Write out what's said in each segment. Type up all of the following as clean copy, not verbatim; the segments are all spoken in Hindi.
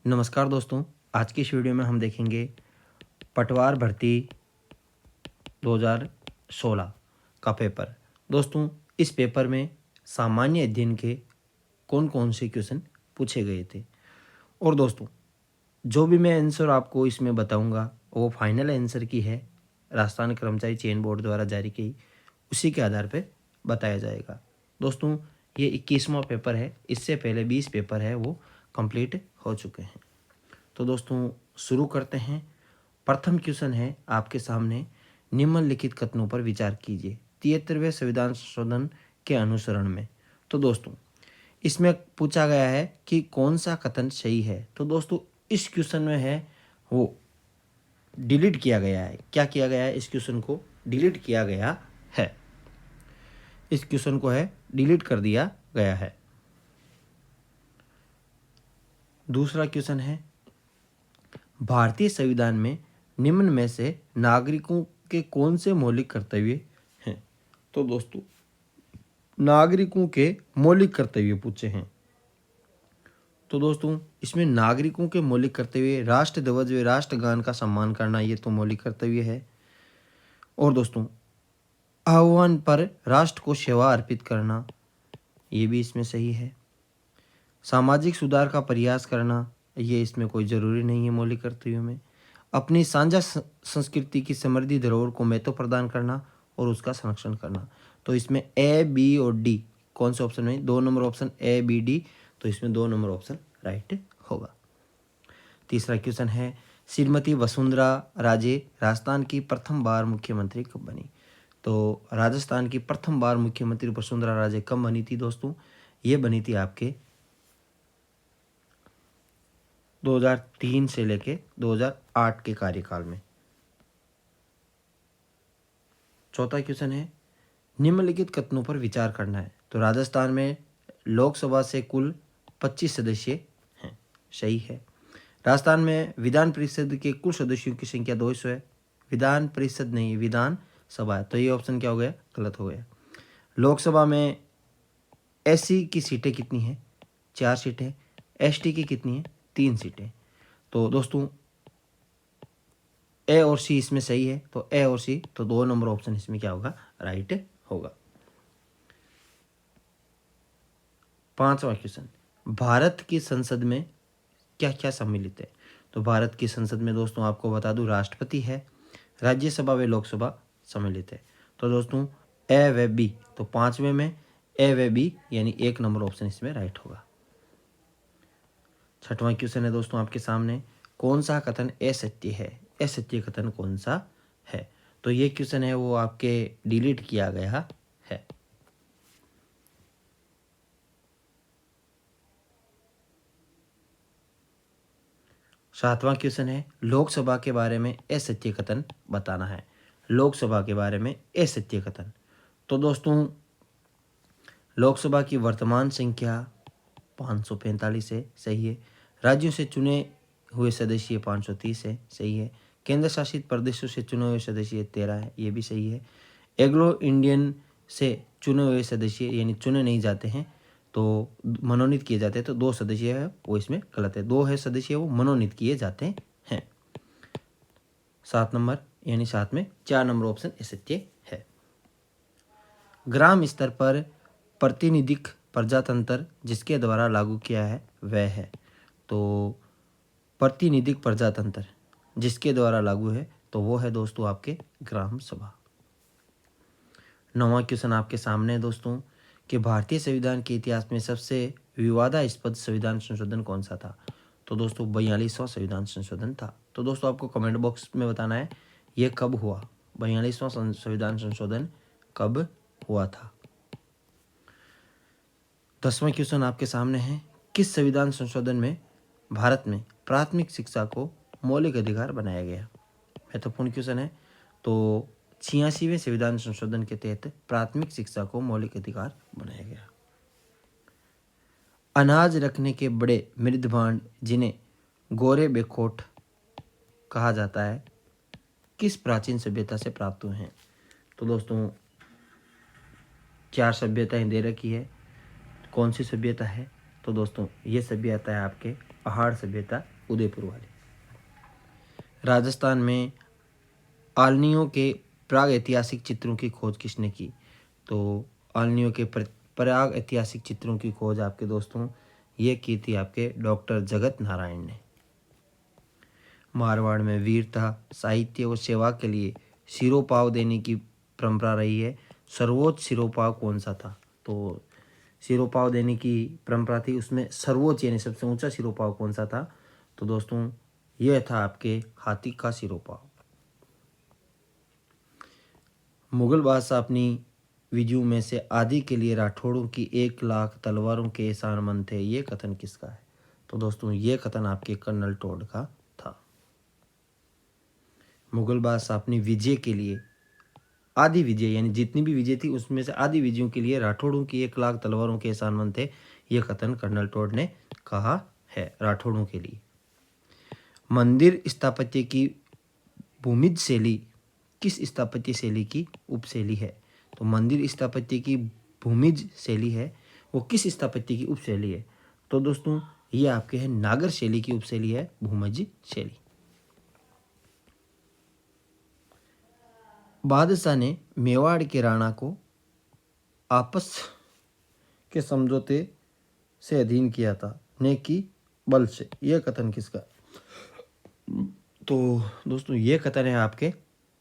नमस्कार दोस्तों, आज की इस वीडियो में हम देखेंगे पटवार भर्ती 2016 का पेपर। दोस्तों, इस पेपर में सामान्य अध्ययन के कौन कौन से क्वेश्चन पूछे गए थे। और दोस्तों, जो भी मैं आंसर आपको इसमें बताऊंगा वो फाइनल आंसर की है, राजस्थान कर्मचारी चयन बोर्ड द्वारा जारी की, उसी के आधार पर बताया जाएगा। दोस्तों, ये 21वां पेपर है, इससे पहले 20 पेपर है वो कंप्लीट हो चुके हैं। तो दोस्तों, शुरू करते हैं। प्रथम क्वेश्चन है आपके सामने, निम्नलिखित कथनों पर विचार कीजिए 73वें संविधान संशोधन के अनुसरण में। तो दोस्तों, इसमें पूछा गया है कि कौन सा कथन सही है। तो दोस्तों, इस क्वेश्चन में है वो डिलीट किया गया है। क्या किया गया है? इस क्वेश्चन को डिलीट किया गया है। इस क्वेश्चन को है डिलीट कर दिया गया है। दूसरा क्वेश्चन है, भारतीय संविधान में निम्न में से नागरिकों के कौन से मौलिक कर्तव्य हैं। तो दोस्तों, नागरिकों के मौलिक कर्तव्य पूछे हैं। तो दोस्तों, इसमें नागरिकों के मौलिक कर्तव्य राष्ट्र ध्वज व राष्ट्रगान का सम्मान करना, ये तो मौलिक कर्तव्य है। और दोस्तों, आह्वान पर राष्ट्र को सेवा अर्पित करना, ये भी इसमें सही है। सामाजिक सुधार का प्रयास करना, ये इसमें कोई ज़रूरी नहीं है मौलिक कर्तव्यों में। अपनी साझा संस्कृति की समृद्धि धरोहर को महत्व प्रदान करना और उसका संरक्षण करना। तो इसमें ए, बी और डी कौन से ऑप्शन में? 2 number option A, B, D. तो इसमें 2 नंबर ऑप्शन राइट होगा। तीसरा क्वेश्चन है, श्रीमती वसुंधरा राजे राजस्थान की प्रथम बार मुख्यमंत्री कब बनी। तो राजस्थान की प्रथम बार मुख्यमंत्री वसुंधरा राजे कब बनी थी दोस्तों? ये बनी थी आपके 2003 से लेके 2008 के कार्यकाल में। चौथा क्वेश्चन है, निम्नलिखित कथनों पर विचार करना है। तो राजस्थान में लोकसभा से कुल 25 सदस्य हैं, सही है। राजस्थान में विधान परिषद के कुल सदस्यों की संख्या 200 है। विधान परिषद नहीं, विधान सभा है। तो ये ऑप्शन क्या हो गया? गलत हो गया। लोकसभा में एससी की सीटें कितनी हैं? 4 सीटें। एसटी की कितनी है? 3 सीटें। तो दोस्तों, ए और सी इसमें सही है। तो ए और सी, तो 2 नंबर ऑप्शन इसमें क्या होगा? राइट होगा। पांचवा क्वेश्चन, भारत की संसद में क्या क्या सम्मिलित है। तो भारत की संसद में दोस्तों आपको बता दूं, राष्ट्रपति है, राज्यसभा व लोकसभा सम्मिलित है। तो दोस्तों, ए व बी, तो 5वें में ए व बी यानी 1 नंबर ऑप्शन इसमें राइट होगा। छठवां क्वेश्चन है दोस्तों आपके सामने, कौन सा कथन असत्य है? असत्य कथन कौन सा है? तो ये क्वेश्चन है वो आपके डिलीट किया गया है। सातवां क्वेश्चन है, लोकसभा के बारे में असत्य कथन बताना है। लोकसभा के बारे में असत्य कथन। तो दोस्तों, लोकसभा की वर्तमान संख्या 545 है, सही है। राज्यों से चुने हुए सदस्य 530 है, सही है। केंद्र शासित प्रदेशों से चुने हुए सदस्य 13 है, ये भी सही है। एग्लो इंडियन से चुने हुए सदस्य यानी चुने नहीं जाते हैं, तो मनोनीत किए जाते हैं, तो 2 सदस्य है वो इसमें गलत है। 2 है सदस्य वो मनोनीत किए जाते हैं। 7 नंबर यानी 7 में 4 नंबर ऑप्शन असत्य है। ग्राम स्तर पर प्रातिनिधिक प्रजातंत्र जिसके द्वारा लागू किया है वह है। तो प्रातिनिधिक प्रजातंत्र जिसके द्वारा लागू है तो वो है दोस्तों आपके ग्राम सभा। 9वां क्वेश्चन आपके सामने है दोस्तों, कि भारतीय संविधान के इतिहास में सबसे विवादास्पद संविधान संशोधन कौन सा था। तो दोस्तों, 42वां संविधान संशोधन था। तो दोस्तों, आपको कमेंट बॉक्स में बताना है ये कब हुआ, 42वां संविधान संशोधन कब हुआ था। 10वां क्वेश्चन आपके सामने है, किस संविधान संशोधन में भारत में प्राथमिक शिक्षा को मौलिक अधिकार बनाया गया। महत्वपूर्ण क्वेश्चन है। तो 86वें संविधान संशोधन के तहत प्राथमिक शिक्षा को मौलिक अधिकार बनाया गया। अनाज रखने के बड़े मृद भांड जिन्हें गोरे बेखोट कहा जाता है, किस प्राचीन सभ्यता से प्राप्त हुए हैं। तो दोस्तों, 4 सभ्यताएं दे रखी है, कौन सी सभ्यता है। तो दोस्तों, ये सभ्यता है आपके पहाड़ सभ्यता उदयपुर वाली। राजस्थान में आलनियों के प्राग ऐतिहासिक चित्रों की खोज किसने की? तो आलनियों के प्राग ऐतिहासिक चित्रों की खोज आपके दोस्तों ये की थी आपके डॉक्टर जगत नारायण ने। मारवाड़ में वीरता, साहित्य और सेवा के लिए सिरोपाव देने की परंपरा रही है। सर्वोच्च सिरोपाव कौन सा था? तो सिरोपाव देने की परंपरा थी, उसमें सर्वोच्च यानी सबसे ऊंचा सिरोपाव कौन सा था? तो दोस्तों यह था आपके हाथी का सिरोपाव। मुगल बादशाह अपनी विजयों में से आदि के लिए राठौड़ों की 1,00,000 तलवारों के एहसानमंद थे, ये कथन किसका है? तो दोस्तों ये कथन आपके कर्नल टोड का था। मुगल बादशाह अपनी विजय के लिए आदि विजय यानी जितनी भी विजय थी उसमें से आदि विजयों के लिए राठौड़ों की 1,00,000 तलवारों के एहसानमंद थे, ये कथन कर्नल टोड ने कहा है राठौड़ों के लिए। मंदिर स्थापत्य की भूमिज शैली किस स्थापत्य शैली की उपशैली है? तो मंदिर स्थापत्य की भूमिज शैली है वो किस स्थापत्य की उपशैली है? तो दोस्तों ये आपके है नागर शैली की उपशैली है भूमज शैली। बादशाह ने मेवाड़ के राणा को आपस के समझौते से अधीन किया था, ने की बल से, यह कथन किसका? तो दोस्तों ये कथन है आपके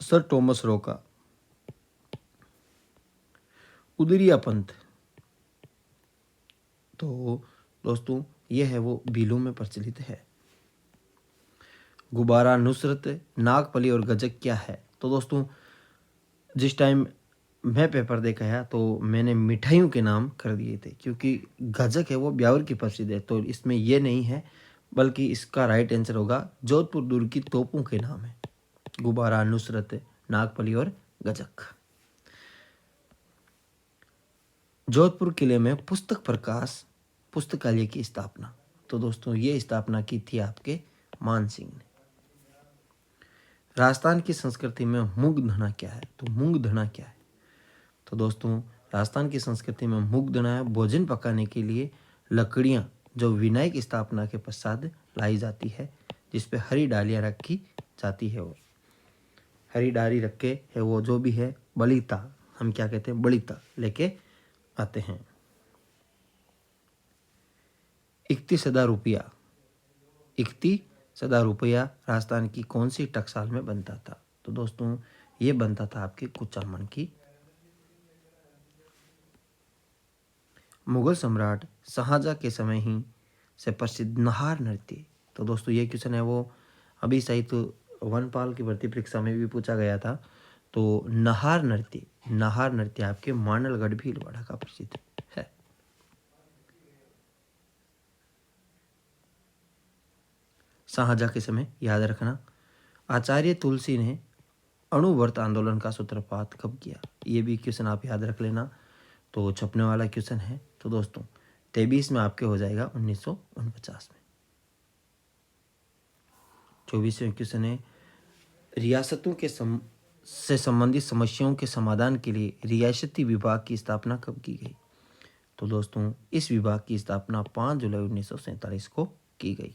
सर टॉमस रो का। उदरिया पंथ, तो दोस्तों ये है वो बिलों में प्रचलित है। गुब्बारा, नुसरत, नागफली और गजक क्या है? तो दोस्तों जिस टाइम मैं पेपर देखा है तो मैंने मिठाइयों के नाम कर दिए थे, क्योंकि गजक है वो ब्यावर की प्रसिद्ध है, तो इसमें ये नहीं है, बल्कि इसका राइट आंसर होगा जोधपुर दुर्ग की तोपों के नाम है गुब्बारा, नुसरत, नागफली और गजक। जोधपुर किले में पुस्तक प्रकाश पुस्तकालय की स्थापना, तो दोस्तों ये स्थापना की थी आपके मान सिंह ने। राजस्थान की संस्कृति में मूंग धना क्या है? तो मूंग धना क्या है? तो दोस्तों राजस्थान की संस्कृति में मूंग धना है भोजन पकाने के लिए लकड़ियां जो विनायक स्थापना के पश्चात लाई जाती है, जिसपे हरी डालियां रखी जाती है, वो हरी डाली रख के है वो जो भी है बलिता, हम क्या कहते हैं बलिता लेके आते हैं। 31,000 रुपया 31,000 रुपया राजस्थान की कौन सी टकसाल में बनता था? तो दोस्तों ये बनता था आपके कुचामन की। मुगल सम्राट शाहजहां के समय ही से प्रसिद्ध नाहार नृत्य, तो दोस्तों ये क्वेश्चन है वो अभी सही तो वनपाल की भर्ती परीक्षा में भी पूछा गया था। तो नाहार नृत्य आपके मानलगढ़ भीलवाड़ा का प्रसिद्ध है। शाहजहां के समय याद रखना। आचार्य तुलसी ने अणुव्रत आंदोलन का सूत्रपात कब किया? ये भी क्वेश्चन आप याद रख लेना, तो छपने वाला क्वेश्चन है। तो दोस्तों 23 में आपके हो जाएगा 1949 में। 24वें क्वेश्चन है रियासतों के से संबंधित समस्याओं के समाधान के लिए रियासती विभाग की स्थापना कब की गई? तो दोस्तों इस विभाग की स्थापना 5 जुलाई 1947 को की गई।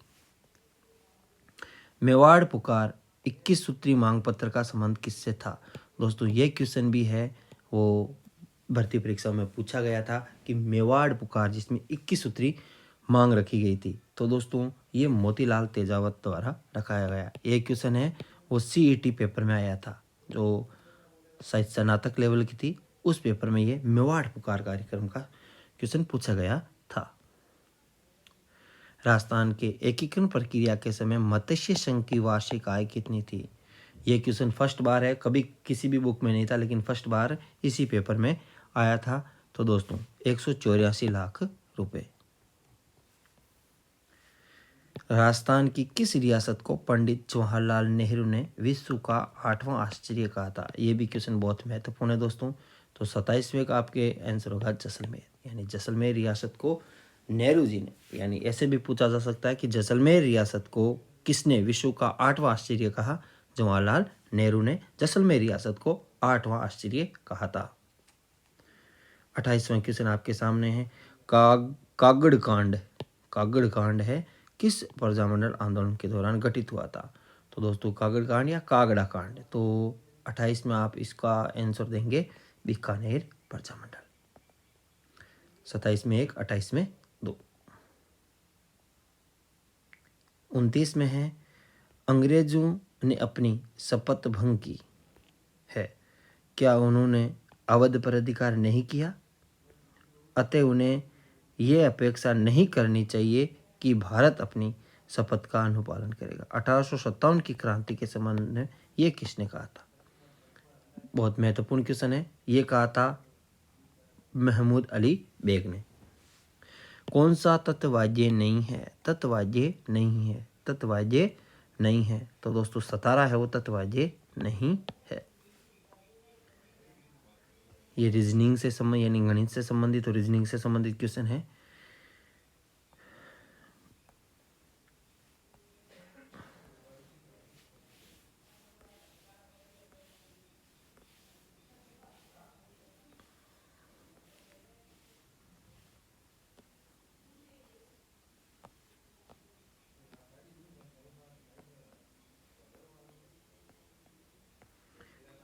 मेवाड़ पुकार 21 सूत्री मांग पत्र का संबंध किससे था? दोस्तों ये क्वेश्चन भी है वो भर्ती परीक्षा में पूछा गया था कि मेवाड़ पुकार जिसमें 21 सूत्री मांग रखी गई थी, तो दोस्तों ये मोतीलाल तेजावत द्वारा रखाया गया। ये क्वेश्चन है वो CET पेपर में आया था, जो शायद स्नातक लेवल की थी, उस पेपर में ये मेवाड़ पुकार कार्यक्रम का क्वेश्चन पूछा गया था। राजस्थान के एकीकरण प्रक्रिया के समय मत्स्य संघ की वार्षिक आय कितनी थी? ये क्वेश्चन फर्स्ट बार है, कभी किसी भी बुक में नहीं था, लेकिन फर्स्ट बार इसी पेपर में आया था। तो दोस्तों 184 लाख रुपए। राजस्थान की किस रियासत को पंडित जवाहरलाल नेहरू ने विश्व का 8वां आश्चर्य कहा था? ये भी क्वेश्चन बहुत महत्वपूर्ण है दोस्तों। तो 27वें का आपके आंसर होगा जैसलमेर, यानी जैसलमेर रियासत को नेहरू जी ने, यानी ऐसे भी पूछा जा सकता है कि जैसलमेर रियासत को किसने विश्व का 8वां आश्चर्य कहा? जवाहरलाल नेहरू ने जैसलमेर रियासत को 8वां आश्चर्य कहा था। 28वां क्वेश्चन आपके सामने है कागड़ कांड है किस प्रजामंडल आंदोलन के दौरान गठित हुआ था? तो दोस्तों कागड़ कांड या कागड़ा कांड। तो 28 में आप इसका आंसर देंगे बीकानेर प्रजामंडल। 27 में 1, 28 में 2। 29 में है अंग्रेजों ने अपनी शपथ भंग की है, क्या उन्होंने अवध पर अधिकार नहीं किया, अतः उन्हें यह अपेक्षा नहीं करनी चाहिए कि भारत अपनी शपथ का अनुपालन करेगा। 1857 की क्रांति के संबंध में ये किसने कहा था? बहुत महत्वपूर्ण क्वेश्चन है। ये कहा था महमूद अली बेग ने। कौन सा तत्ववाद्य नहीं है? तत्ववाद्य नहीं है, तत्ववाद्य नहीं है। तो दोस्तों 17 है वो तत्ववाद्य नहीं है। ये रीजनिंग से संबंधित यानी गणित से संबंधित और रीजनिंग से संबंधित क्वेश्चन है।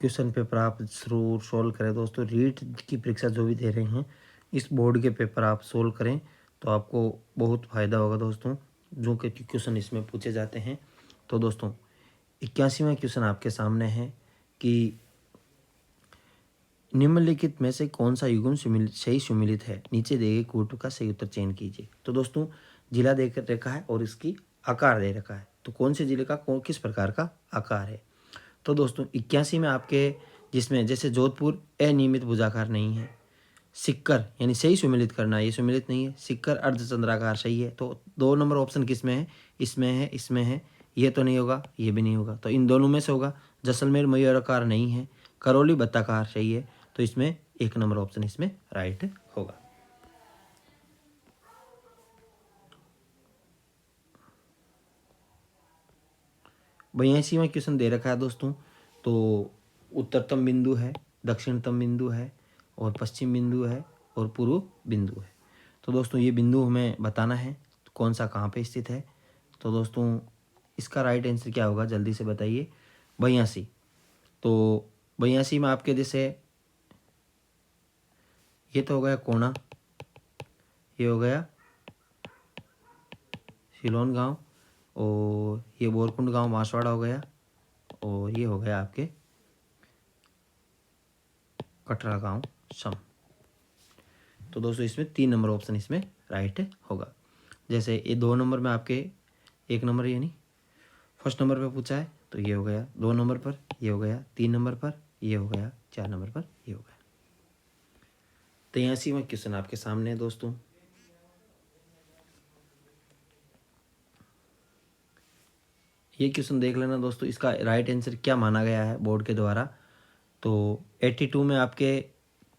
क्वेश्चन पेपर आप जरूर सोल्व करें दोस्तों। रीट की परीक्षा जो भी दे रहे हैं इस बोर्ड के पेपर आप सोल्व करें तो आपको बहुत फ़ायदा होगा दोस्तों, जो कि क्वेश्चन इसमें पूछे जाते हैं। तो दोस्तों 81वां क्वेश्चन आपके सामने है कि निम्नलिखित में से कौन सा युग्म सही सुमिलित है? नीचे दिए गए कोटों का सही उत्तर चयन कीजिए। तो दोस्तों जिला दे रखा है और इसकी आकार दे रखा है, तो कौन से जिले का किस प्रकार का आकार है? तो दोस्तों 81 में आपके जिसमें जैसे जोधपुर अनियमित भुजाकार नहीं है, सिक्कर यानी सही सुमिलित करना, ये सुमिलित नहीं है, सिक्कर अर्धचंद्राकार सही है। तो 2 नंबर ऑप्शन किस में है? इसमें है, इसमें है, ये तो नहीं होगा, ये भी नहीं होगा, तो इन दोनों में से होगा। जैसलमेर मयूराकार नहीं है, करौली बत्ताकार सही है, तो इसमें 1 नंबर ऑप्शन इसमें राइट होगा। बयासीवां क्वेश्चन दे रखा है दोस्तों। तो उत्तरतम बिंदु है, दक्षिणतम बिंदु है और पश्चिम बिंदु है और पूर्व बिंदु है। तो दोस्तों ये बिंदु हमें बताना है कौन सा कहाँ पे स्थित है। तो दोस्तों इसका राइट आंसर क्या होगा जल्दी से बताइए। 82। तो 82 में आपके जैसे ये तो हो गया कोना, ये हो गया सिलोन गांव और ये बोरकुंड गांव बांसवाड़ा हो गया और ये हो गया आपके कटरा गांव सम। तो दोस्तों इसमें 3 नंबर ऑप्शन इसमें राइट होगा। जैसे ये 2 नंबर में आपके 1 नंबर यानी फर्स्ट नंबर पे पूछा है तो ये हो गया, 2 नंबर पर ये हो गया, 3 नंबर पर ये हो गया, 4 नंबर पर ये हो गया। 83वां क्वेश्चन आपके सामने है दोस्तों। ये क्वेश्चन देख लेना दोस्तों, इसका राइट आंसर क्या माना गया है बोर्ड के द्वारा। तो 82 में आपके